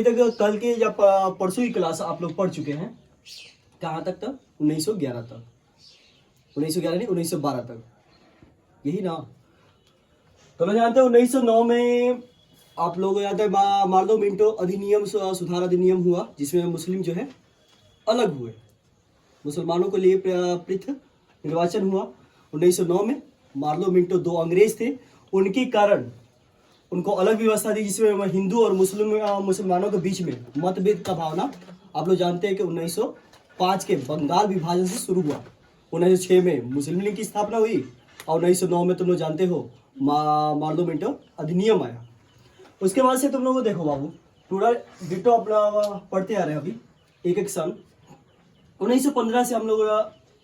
अभी तक कल के या परसों की क्लास आप लोग पढ़ चुके हैं। कहाँ तक 1911 तक, 1911 नहीं 1912 तक, यही ना। तो मैं जानते हैं 1909 में आप लोग याद है मार्लो मिंटो अधिनियम सुधार अधिनियम हुआ, जिसमें मुस्लिम जो है अलग हुए, मुसलमानों के लिए पृथक निर्वाचन हुआ 1909 में। मार्लो मिंटो दो अंग्रेज थे, उनके कारण उनको अलग व्यवस्था दी, जिसमें हिंदू और मुसलमानों के बीच में मतभेद का भावना आप लोग जानते हैं कि 1905 के बंगाल विभाजन से शुरू हुआ। 1906 में मुस्लिम लीग की स्थापना हुई और 1909 में तुम लोग जानते हो मार्लो मिंटो अधिनियम आया। उसके बाद से तुम लोग देखो बाबू, पूरा डिटो अपना पढ़ते आ रहे हैं अभी एक एक सन। 1915 से हम लोग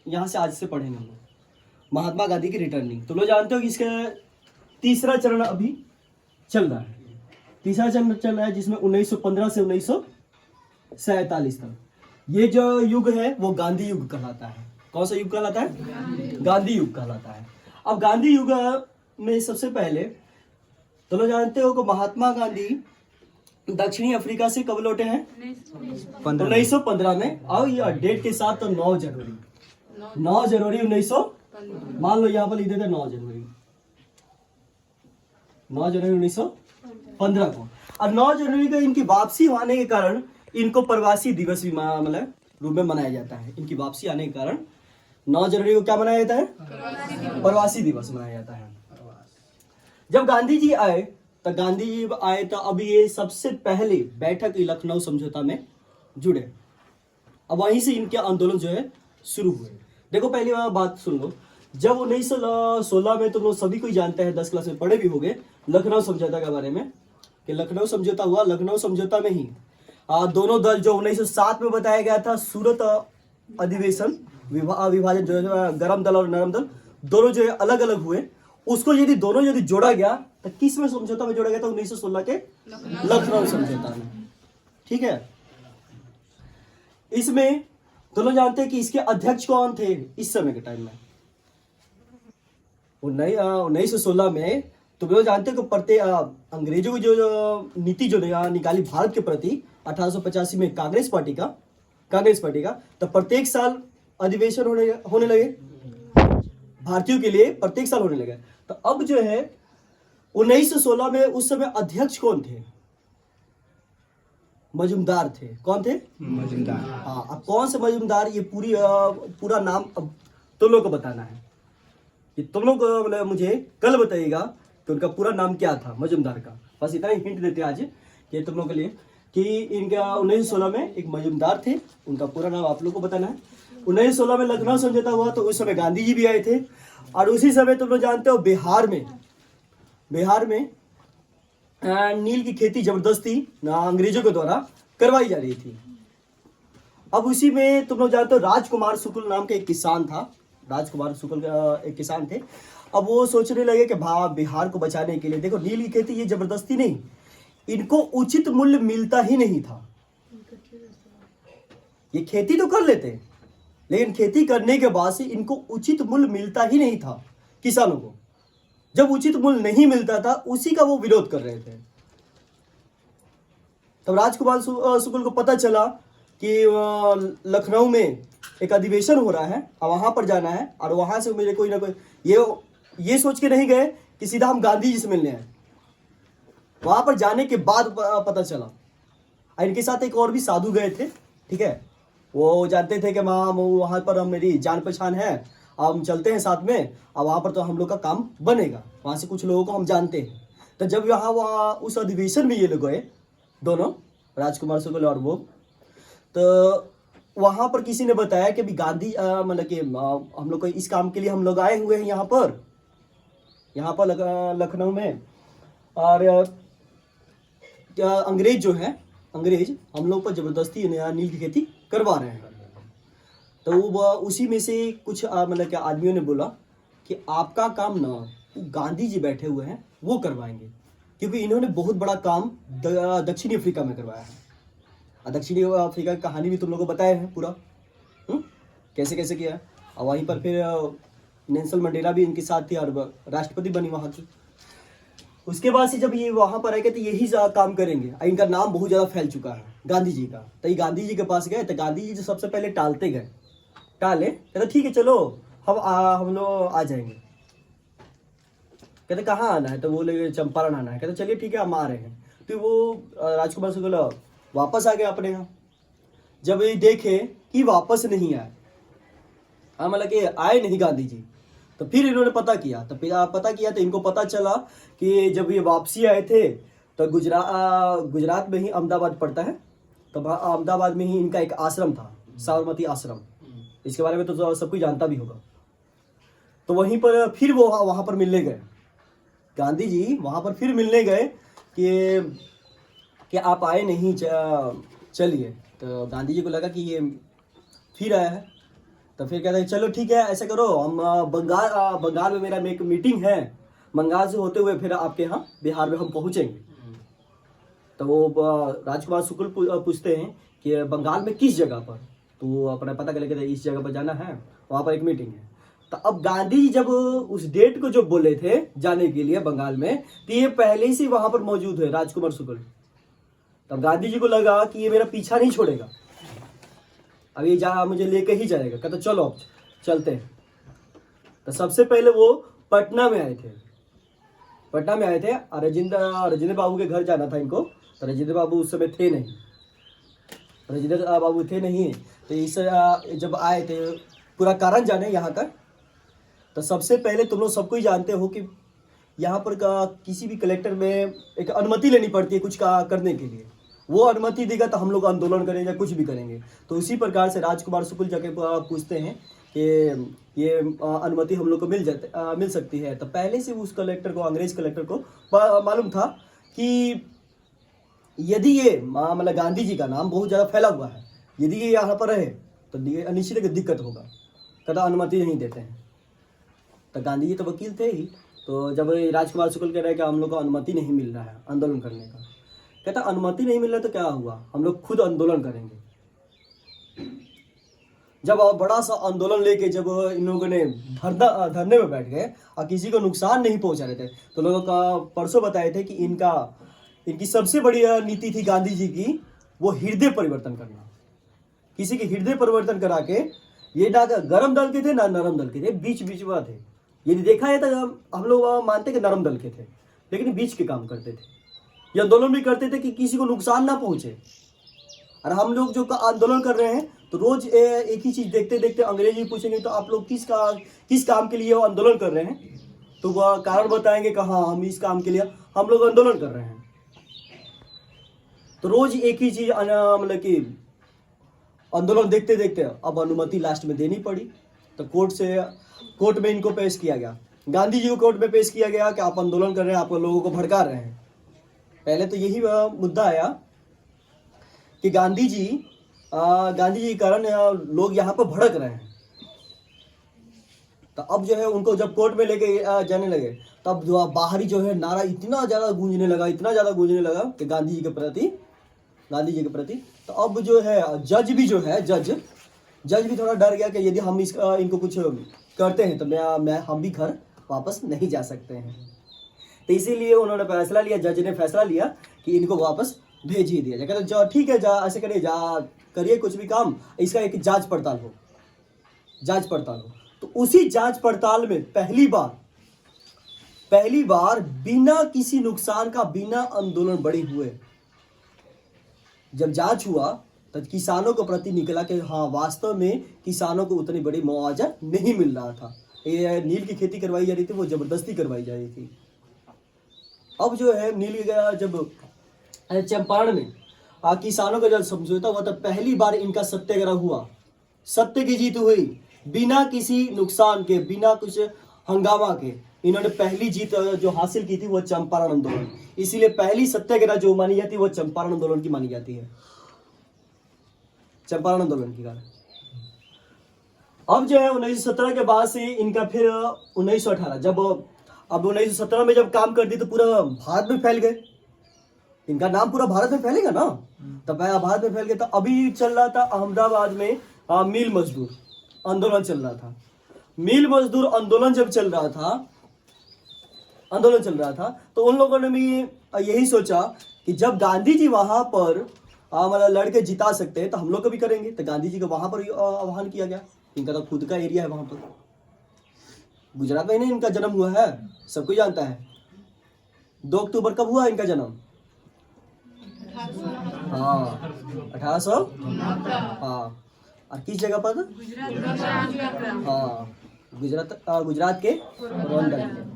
यहाँ से आज से पढ़ेंगे हम लोग महात्मा गांधी की रिटर्निंग। तुम लोग जानते हो कि इसका तीसरा चरण अभी चल रहा है, तीसरा चरण चल रहा है, जिसमें 1915 से 1947 तक ये जो युग है वो गांधी युग कहलाता है। कौन सा युग कहलाता है? गांधी युग कहलाता है। अब गांधी युग में सबसे पहले तो लोग जानते हो कि महात्मा गांधी दक्षिणी अफ्रीका से कब लौटे हैं? 1915 में। और ये डेट के साथ तो 9 जनवरी 1900, मान लो यहाँ पर लिख देते 9 जनवरी 1915 को। और 9 जनवरी को इनकी वापसी होने के कारण इनको प्रवासी दिवस भी मतलब रूप में मनाया जाता है। इनकी वापसी आने के कारण 9 जनवरी को क्या मनाया जाता है? प्रवासी दिवस मनाया जाता है। जब गांधी जी आए तो अभी ये सबसे पहले बैठक लखनऊ समझौता में जुड़े। अब वहीं से इनके आंदोलन जो है शुरू हुए। देखो पहली बात सुन लो, जब 1916 में तुम लोग सभी कोई जानते हैं, 10 क्लास में पढ़े भी होंगे लखनऊ समझौता के बारे में, कि लखनऊ समझौता हुआ। लखनऊ समझौता में ही दोनों दल जो 1907 में बताया गया था सूरत अधिवेशन विभाजन जो है, गरम दल और नरम दल दोनों जो है अलग अलग हुए, उसको यदि दोनों यदि जोड़ा गया तो किस में समझौता में जोड़ा गया था? 1916 के लखनऊ समझौता में। ठीक है, इसमें दोनों जानते हैं कि इसके अध्यक्ष कौन थे इस समय के टाइम में? 1916 में तुम लोग जानते हो कि प्रत्येक अंग्रेजों की जो नीति जो निकाली भारत के प्रति 1885 में कांग्रेस पार्टी का, तो प्रत्येक साल अधिवेशन होने लगे भारतीयों के लिए, प्रत्येक साल होने लगे। तो अब जो है 1916 में उस समय अध्यक्ष कौन थे? मजूमदार थे। कौन थे? मजूमदार। हाँ, अब कौन से मजूमदार, ये पूरा नाम अब तुम लोग को बताना है। कि तुम लोग मतलब मुझे कल बताइएगा कि उनका पूरा नाम क्या था मजूमदार का। बस इतना ही हिंट देते हैं आज कि तुम लोग के लिए कि इनका 1916 में एक मजूमदार थे, उनका पूरा नाम आप लोग को बताना है। 1916 में लखनऊ समझौता हुआ तो उस समय गांधी जी भी आए थे। और उसी समय तुम लोग जानते हो बिहार में नील की खेती जबरदस्ती अंग्रेजों के द्वारा करवाई जा रही थी। अब उसी में तुम लोग जानते हो राजकुमार शुक्ल नाम का एक किसान था, राजकुमार शुक्ल एक किसान थे। अब वो सोचने लगे कि बिहार को बचाने के लिए, देखो नील की खेती ये जबरदस्ती नहीं, इनको उचित मूल्य मिलता ही नहीं था। ये खेती तो कर लेते लेकिन खेती करने के बाद से इनको उचित मूल्य मिलता ही नहीं था किसानों को। जब उचित मूल्य नहीं मिलता था उसी का वो विरोध कर रहे थे। तब राजकुमार शुक्ल को पता चला कि लखनऊ में एक अधिवेशन हो रहा है और वहां पर जाना है, और वहां से मुझे कोई ना कोई ये सोच के नहीं गए कि सीधा हम गांधी जी से मिलने हैं। वहां पर जाने के बाद पता चला, इनके साथ एक और भी साधु गए थे। ठीक है, वो जानते थे कि वहां पर हम मेरी जान पहचान है, हम चलते हैं साथ में, और वहां पर तो हम लोग का काम बनेगा, वहां से कुछ लोगों को हम जानते हैं। तो जब वहाँ उस अधिवेशन में ये लोग गए दोनों, राजकुमार शुक्ल और वो, तो वहां पर किसी ने बताया कि अभी गांधी मतलब कि हम लोग को इस काम के लिए हम लोग आए हुए हैं यहाँ पर लखनऊ में, और अंग्रेज जो है हम लोग पर जबरदस्ती नील की खेती करवा रहे हैं। तो वो उसी में से कुछ मतलब कि आदमियों ने बोला कि आपका काम ना गांधी जी बैठे हुए हैं वो करवाएंगे, क्योंकि इन्होंने बहुत बड़ा काम दक्षिणी अफ्रीका में करवाया है। दक्षिणी अफ्रीका की कहानी भी तुम लोगों को बताया है पूरा, कैसे कैसे किया। और वहीं पर फिर नेल्सन मंडेला भी इनके साथ थी और राष्ट्रपति बनी वहाँ की। उसके बाद से जब ये वहां पर आएंगे तो यही काम करेंगे। इनका नाम बहुत ज्यादा फैल चुका है गांधी जी का। तो ये गांधी जी के पास गए तो गांधी जी जो सबसे पहले टालते गए, टाले, कहते ठीक है चलो हम लोग आ जाएंगे। कहते कहाँ आना है? तो बोले चंपारण आना है। कहते चलिए ठीक है हम आ रहे हैं। तो वो राजकुमार शुक्ल वापस आ गए अपने यहाँ। जब ये देखे कि वापस नहीं आए, मतलब कि आए नहीं गांधी जी, तो फिर इन्होंने पता किया। तो इनको पता चला कि जब ये वापसी आए थे तो गुजरात में ही अहमदाबाद पड़ता है, तो अहमदाबाद में ही इनका एक आश्रम था, साबरमती आश्रम। इसके बारे में तो सब कोई जानता भी होगा। तो वहीं पर फिर वो वहां पर मिलने गए, गांधी जी वहां पर फिर मिलने गए कि आप आए नहीं, चलिए। तो गांधी जी को लगा कि ये फिर आया है, तो फिर कहते हैं चलो ठीक है ऐसा करो, हम बंगाल में मेरा एक मीटिंग है, बंगाल से होते हुए फिर आपके यहाँ बिहार में हम पहुंचेंगे। तो वो राजकुमार शुक्ल पूछते हैं कि बंगाल में किस जगह पर? तो वो अपना पता कर लेके इस जगह पर जाना है, वहाँ पर एक मीटिंग है। तो अब गांधी जी जब उस डेट को जो बोले थे जाने के लिए बंगाल में, तो ये पहले से वहां पर मौजूद है राजकुमार शुक्ल। तब गांधी जी को लगा कि ये मेरा पीछा नहीं छोड़ेगा, अब ये मुझे लेके ही जाएगा। कहते चलो अब चलते हैं। तो सबसे पहले वो पटना में आए थे। राजेंद्र बाबू के घर जाना था इनको। तो राजेंद्र बाबू उस समय थे नहीं, तो इस जब आए थे पूरा कारण जाने यहाँ का। तो सबसे पहले तुम लोग सबको ही जानते हो कि यहाँ पर किसी भी कलेक्टर में एक अनुमति लेनी पड़ती है कुछ करने के लिए। वो अनुमति देगा तो हम लोग आंदोलन करेंगे, कुछ भी करेंगे। तो इसी प्रकार से राजकुमार शुक्ल जाके पूछते हैं कि ये अनुमति हम लोग को मिल सकती है। तो पहले से उस कलेक्टर को, अंग्रेज कलेक्टर को मालूम था कि यदि ये मतलब गांधी जी का नाम बहुत ज़्यादा फैला हुआ है, यदि ये यहाँ पर रहे तो निश्चित दिक्कत होगा, कदा अनुमति नहीं देते हैं। तो गांधी जी तो वकील थे ही। तो जब राजकुमार शुक्ल कह रहे हैं कि हम लोग को अनुमति नहीं मिल रहा है आंदोलन करने का, कहता अनुमति नहीं मिल रहा तो क्या हुआ, हम लोग खुद आंदोलन करेंगे। जब बड़ा सा आंदोलन लेके जब इन लोगों ने धरने में बैठ गए और किसी को नुकसान नहीं पहुंचा रहे थे, तो लोगों का परसों बताए थे कि इनकी सबसे बड़ी नीति थी गांधी जी की, वो हृदय परिवर्तन करना। किसी के हृदय परिवर्तन करा के, ये ना गरम दल के थे ना नरम दल के थे, बीच में थे। यदि देखा है तो हम लोग मानते कि नरम दल के थे, लेकिन बीच के काम करते थे। ये आंदोलन भी करते थे कि किसी को नुकसान ना पहुंचे। और हम लोग जो आंदोलन कर रहे हैं तो रोज एक ही चीज देखते देखते अंग्रेजी पूछेंगे तो आप लोग किस काम के लिए वो आंदोलन कर रहे हैं, तो वह कारण बताएंगे कि हाँ हम इस काम के लिए हम लोग आंदोलन कर रहे हैं। तो रोज एक ही चीज मतलब कि आंदोलन देखते देखते अब अनुमति लास्ट में देनी पड़ी। तो कोर्ट में इनको पेश किया गया, गांधी जी को कोर्ट में पेश किया गया कि आप आंदोलन कर रहे हैं, आप लोगों को भड़का रहे हैं। पहले तो यही मुद्दा आया कि गांधी जी के कारण लोग यहाँ पर भड़क रहे हैं। तो अब जो है उनको जब कोर्ट में लेके जाने लगे, तब जो बाहरी जो है नारा इतना ज़्यादा गूंजने लगा कि गांधी जी के प्रति। तो अब जो है जज भी थोड़ा डर गया कि यदि हम इनको कुछ करते हैं तो हम भी घर वापस नहीं जा सकते हैं। तो इसीलिए उन्होंने फैसला लिया, जज ने फैसला लिया कि इनको वापस भेज ही दिया जाए। कहते जाओ ठीक है, जा ऐसे करिए कुछ भी काम, इसका एक जांच पड़ताल हो। तो उसी जांच पड़ताल में पहली बार बिना किसी नुकसान का, बिना आंदोलन बढ़े हुए जब जांच हुआ तो किसानों के प्रति निकला कि हाँ वास्तव में किसानों को उतनी बड़ी मुआवजा नहीं मिल रहा था। ये नील की खेती करवाई जा रही थी, वो जबरदस्ती करवाई जा रही थी। अब जो है नील जब चंपारण में किसानों का जब समझौता हुआ, तब पहली बार इनका सत्याग्रह हुआ, सत्य की जीत हुई, बिना किसी नुकसान के, बिना कुछ हंगामा के। इन्होंने पहली जीत जो हासिल की थी वो चंपारण आंदोलन। इसीलिए पहली सत्याग्रह जो मानी जाती है वो चंपारण आंदोलन की मानी जाती है, चंपारण आंदोलन की कारण। अब जो है 1917 के बाद से इनका फिर 1918 अब 1917 में जब काम कर दी तो पूरा भारत में फैल गए। इनका नाम पूरा भारत में फैलेगा ना, तब भारत में फैल गया। तो अभी चल रहा था अहमदाबाद में मिल मजदूर आंदोलन चल रहा था। मिल मजदूर आंदोलन जब चल रहा था आंदोलन चल रहा था। तो उन लोगों ने भी यही सोचा कि जब गांधी जी वहां पर मतलब लड़के जिता सकते हैं तो हम लोग को भी करेंगे। तो गांधी जी को वहां पर आह्वान किया गया। इनका तो खुद का एरिया है वहां पर, गुजरात में नहीं इनका जन्म हुआ है, सब कोई जानता है। 2 अक्टूबर कब हुआ इनका जन्म? हाँ 1800। हाँ, और किस जगह पर था? हाँ गुजरात के पोरबंदर में।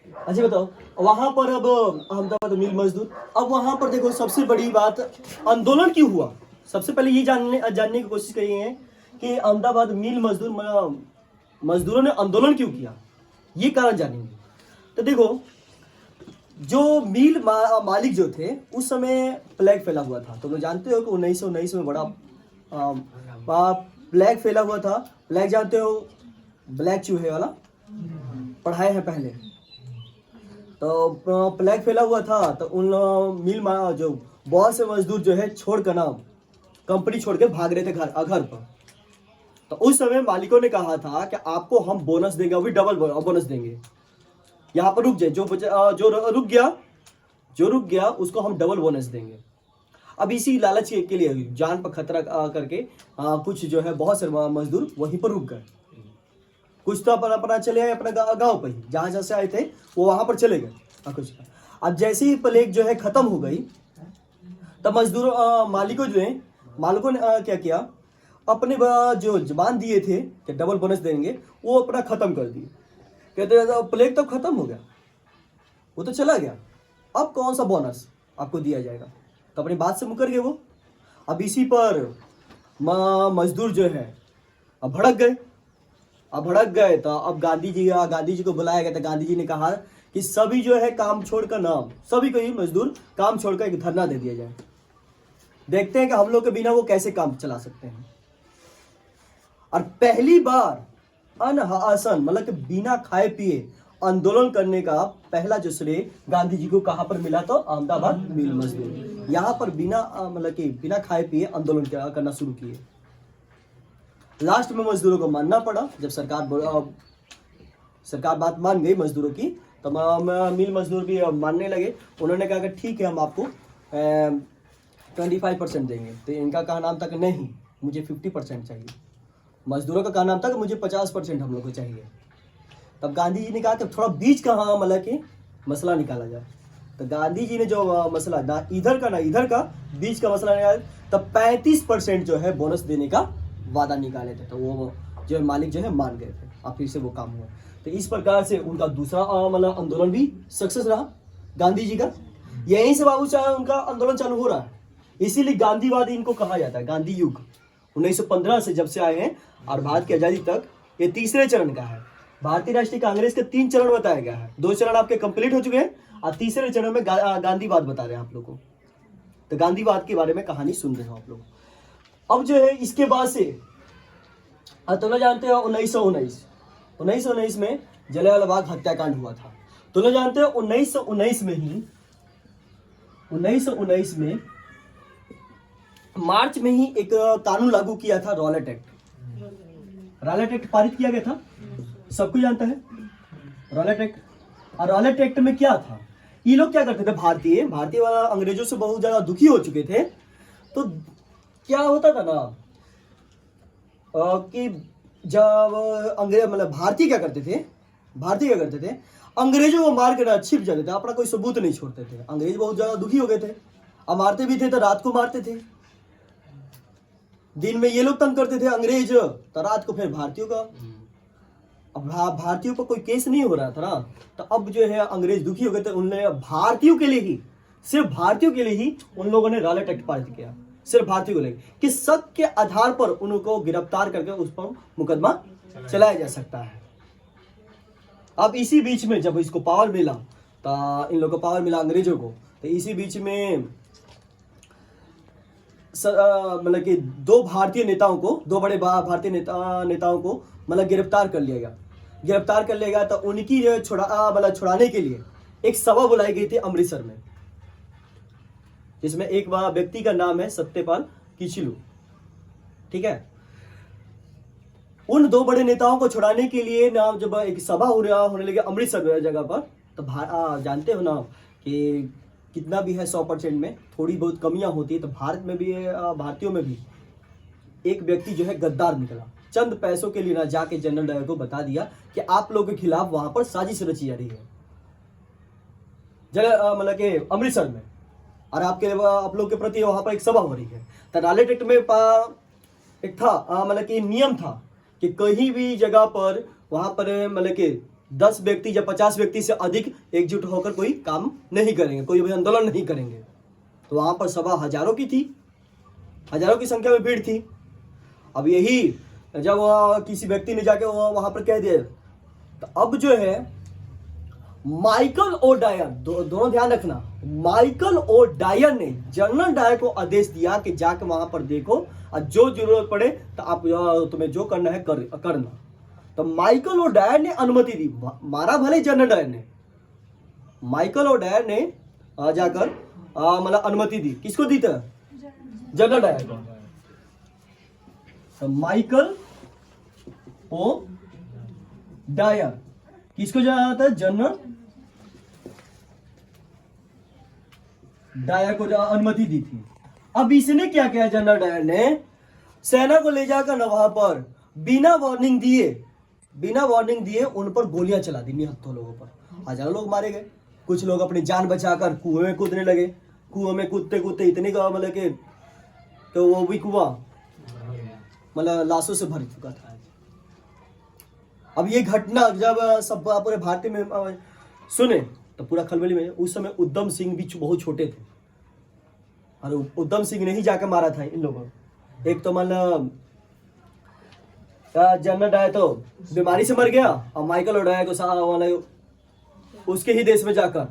अच्छा बताओ, वहां पर अब अहमदाबाद मिल मजदूर, अब वहां पर देखो सबसे बड़ी बात आंदोलन क्यों हुआ। सबसे पहले ये जानने की कोशिश करी है कि अहमदाबाद मिल मजदूरों ने आंदोलन क्यों किया, ये कारण जानेंगे। तो देखो, जो मिल मालिक जो थे उस समय प्लेग फैला हुआ था। तो लोग जानते हो कि 1919 में बड़ा प्लेग फैला हुआ था। प्लेग जानते हो, ब्लैक चूहे वाला, पढ़ाए हैं पहले। तो प्लेग फैला हुआ था तो उन मिल जो बहुत से मजदूर जो है छोड़ कर ना कंपनी छोड़ के भाग रहे थे घर पर। तो उस समय मालिकों ने कहा था कि आपको हम बोनस देंगे, अभी डबल बोनस देंगे, यहाँ पर रुक जाए, जो रुक गया उसको हम डबल बोनस देंगे। अब इसी लालच के लिए जान पर खतरा करके कुछ जो है बहुत से मजदूर वहीं पर रुक गए। कुछ तो अपना चले आए अपना गांव पर ही, जहां से आए थे वो वहां पर चले गए कुछ। अब जैसे ही प्लेग जो है खत्म हो गई तब मजदूर मालिकों ने क्या किया, अपने जो जबान दिए थे कि डबल बोनस देंगे वो अपना खत्म कर दिए। कहते प्लेग तो खत्म हो गया, वो तो चला गया, अब कौन सा बोनस आपको दिया जाएगा। तो अपनी बात से मुकर गए वो। अब इसी पर मजदूर जो है अब भड़क गए। तो अब गांधी जी को बुलाया गया। तो गांधी जी ने कहा कि सभी जो है काम छोड़कर सभी को ही मजदूर काम छोड़कर एक धरना दे दिया जाए, देखते हैं कि हम लोग के बिना वो कैसे काम चला सकते हैं। और पहली बार अनहासन मतलब कि बिना खाए पिए आंदोलन करने का पहला जो श्रेय गांधी जी को कहां पर मिला? तो अहमदाबाद मिल मजदूर, यहाँ पर बिना खाए पिए आंदोलन करना शुरू किए। लास्ट में मजदूरों को मानना पड़ा। जब सरकार बात मान गई मजदूरों की, तो मिल मजदूर भी मानने लगे। उन्होंने कहा कि ठीक है, हम आपको 25% देंगे। तो इनका कहा नाम था कि नहीं, मुझे 50% चाहिए। मजदूरों का कहा नाम था कि मुझे 50% हम लोग को चाहिए। तब गांधी जी ने कहा कि थोड़ा बीच का मसला निकाला जाए। तो गांधी जी ने जो मसला ना इधर का बीच का मसला निकाला, तब 35% जो है बोनस देने का वादा निकाले थे। तो वो जो मालिक जो है मान गए थे, और फिर से वो काम हुआ। तो इस प्रकार से उनका दूसरा आंदोलन भी सक्सेस रहा गांधी जी का। यहीं से बाबू साहब उनका आंदोलन चालू हो रहा है, इसीलिए गांधीवादी इनको कहा जाता है। गांधी युग 1915 से जब से आए हैं और भारत की आजादी तक ये तीसरे चरण का है। भारतीय राष्ट्रीय कांग्रेस के 3 चरण बताया गया है, 2 चरण आपके कंप्लीट हो चुके हैं और तीसरे चरण में गांधीवाद बता रहे हैं आप लोग को। तो गांधीवाद के बारे में कहानी सुन रहे हो आप लोग। अब जो है इसके बाद से तो लोग जानते हो 1919 में जलियांवाला बाग हत्याकांड हुआ था। तो लोग जानते हो 1919 में मार्च में ही एक कानून लागू किया था, रॉलेट एक्ट पारित किया गया था, सबको जानता है रॉलेट एक्ट। और रॉलेट एक्ट में क्या था, ये लोग क्या करते थे, भारतीय अंग्रेजों से बहुत ज्यादा दुखी हो चुके थे। तो क्या होता था ना कि जब अंग्रेज भारतीय क्या करते थे, अंग्रेजों को मार के ना छिप जाते थे, अपना कोई सबूत नहीं छोड़ते थे। अंग्रेज बहुत ज्यादा दुखी हो गए थे, अब मारते भी थे तो रात को मारते थे। दिन में ये लोग तंग करते थे अंग्रेज, तो रात को फिर भारतीयों का। अब भारतीयों पर कोई केस नहीं हो रहा था ना, तो अब जो है अंग्रेज दुखी हो गए थे। उन्होंने भारतीयों के लिए ही, सिर्फ भारतीयों के लिए ही उन लोगों ने रॉलेट एक्ट पारित किया, सिर्फ भारतीयों को लेकर, कि शक के आधार पर उनको गिरफ्तार करके उस पर मुकदमा चलाया जा सकता है। अब इसी बीच में जब इसको पावर मिला, तो इन लोगों को पावर मिला अंग्रेजों को, तो इसी बीच में कि 2 भारतीय नेताओं को, 2 बड़े भारतीय नेताओं को गिरफ्तार कर लिया गया। तो उनकी जो छुड़ाने के लिए एक सभा बुलाई गई थी अमृतसर में, जिसमें एक व्यक्ति का नाम है सत्यपाल किचलू। ठीक है, उन 2 बड़े नेताओं को छुड़ाने के लिए ना जब एक सभा होने लगी अमृतसर जगह पर, तो जानते हो ना कि कितना भी है 100% में थोड़ी बहुत कमियां होती है, तो भारत में भी भारतीयों में भी एक व्यक्ति जो है गद्दार निकला, चंद पैसों के लिए ना जाके जनरल डायर को बता दिया कि आप लोगों के खिलाफ वहां पर साजिश रची जा रही है, मतलब कि अमृतसर में, और आप लोग के प्रति वहां पर एक सभा हो रही है। तो नाले एक्ट में एक था मतलब कि नियम था कि कहीं भी जगह पर वहां पर मतलब कि 10 व्यक्ति या 50 व्यक्ति से अधिक एकजुट होकर कोई काम नहीं करेंगे, कोई भी आंदोलन नहीं करेंगे। तो वहां पर सभा हजारों की थी, हजारों की संख्या में भीड़ थी। अब यही जब किसी व्यक्ति ने जाके वहां पर कह दिया, तो अब जो है माइकल ओ डायर, दोनों ध्यान रखना, माइकल ओ डायर ने जनरल डायर को आदेश दिया कि जाके वहां पर देखो और जो जरूरत पड़े तो आप तुम्हें जो करना है करना। तो माइकल ओ डायर ने अनुमति दी, मारा भले जनरल डायर ने, माइकल ओ डायर ने जाकर मतलब अनुमति दी। किसको दी था? जनरल डायर को। तो माइकल ओ डायर किसको जाना था? जनरल डायर को अनुमति दी थी। अब इसने क्या किया? जनरल डायर ने सेना को ले जाकर ना वहां पर बिना वार्निंग दिए उन पर गोलियां चला दी, निहत्थों लोगों पर। हजारों लोग मारे गए, कुछ लोग अपनी जान बचाकर कुएं में कूदने लगे। कुएं में कूदते कूदते इतने का मतलब कि तो वो भी कुआं मतलब लाशों से भर चुका था। अब ये घटना जब सब पूरे भारत में सुने तो पूरा खलबली में। उस समय उधम सिंह भी बहुत छोटे थे, और उधम सिंह ने ही जाकर मारा था इन लोगों को। एक तो मतलब जनरल डायर तो बीमारी से मर गया, और माइकल ओडायर को उसके ही देश में जाकर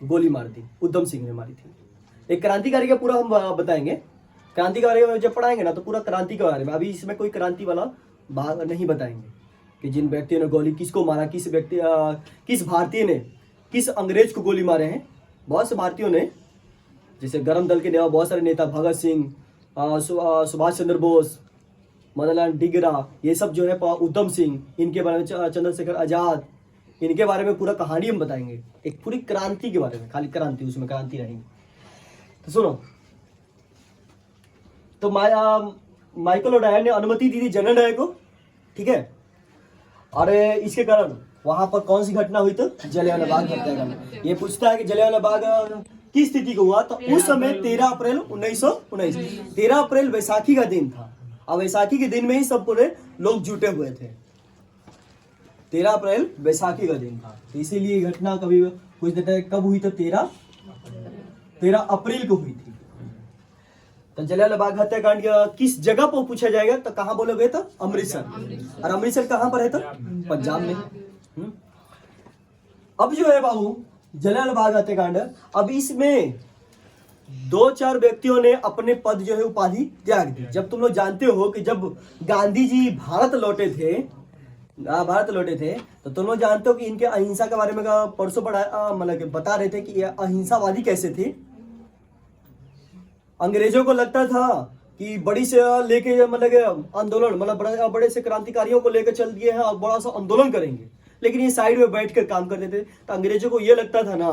गोली मार दी, उधम सिंह ने मारी थी। एक क्रांतिकारी का पूरा हम बताएंगे, क्रांतिकारी में जब पढ़ाएंगे ना तो पूरा क्रांति के बारे में। अभी इसमें कोई क्रांति वाला भाग नहीं बताएंगे कि जिन व्यक्तियों ने गोली किसको मारा, किस भारतीय ने किस अंग्रेज को गोली मारे हैं। बहुत से भारतीयों ने, जैसे गरम दल के नेता, बहुत सारे नेता, भगत सिंह, सुभाष चंद्र बोस, मदनलाल डिगरा, ये सब जो है उधम सिंह, इनके बारे में चंद्रशेखर आजाद, इनके बारे में पूरा कहानी हम बताएंगे, एक पूरी क्रांति के बारे में, खाली क्रांति, उसमें क्रांति रहेगी। तो सुनो, तो माइकल ओडायर ने अनुमति दी थी जनरल डायर को, ठीक है। और इसके कारण वहां पर कौन सी घटना हुई? तो जलियांवाला बाग हत्याकांड। ये पूछता है कि जलियांवाला बाग किस स्थिति को हुआ? तो उस समय 13 अप्रैल 1919, 13 अप्रैल बैसाखी का दिन था। अब बैसाखी के दिन में ही सब पूरे लोग जुटे हुए थे। 13 अप्रैल बैसाखी का दिन था, तो इसीलिए घटना कभी कुछ देता है कब हुई? तो 13 अप्रैल को हुई थी। तो जलियांवाला बाग हत्याकांड किस जगह पर पूछा जाएगा? तो कहां बोलोगे? तो अमृतसर। और अमृतसर कहां पर है? तो पंजाब में। अब जो है बाबू जलियांवाला बाग हत्याकांड, अब इसमें 2-4 व्यक्तियों ने अपने पद जो है उपाधि त्याग दी। जब तुम लोग जानते हो कि जब गांधी जी भारत लौटे थे तो तुम लोग जानते हो कि इनके अहिंसा के बारे में परसों मतलब बता रहे थे कि ये अहिंसावादी कैसे थे। अंग्रेजों को लगता था कि बड़ी से लेके मतलब आंदोलन, मतलब बड़े से क्रांतिकारियों को लेकर चल दिए हैं और बड़ा सा आंदोलन करेंगे, लेकिन ये साइड में बैठ कर काम करते थे। तो अंग्रेजों को ये लगता था ना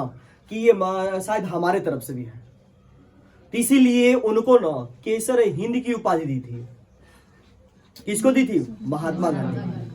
कि ये शायद हमारे तरफ से भी है, तो इसीलिए उनको ना केसर हिंद की उपाधि दी थी। किसको दी थी? महात्मा गांधी।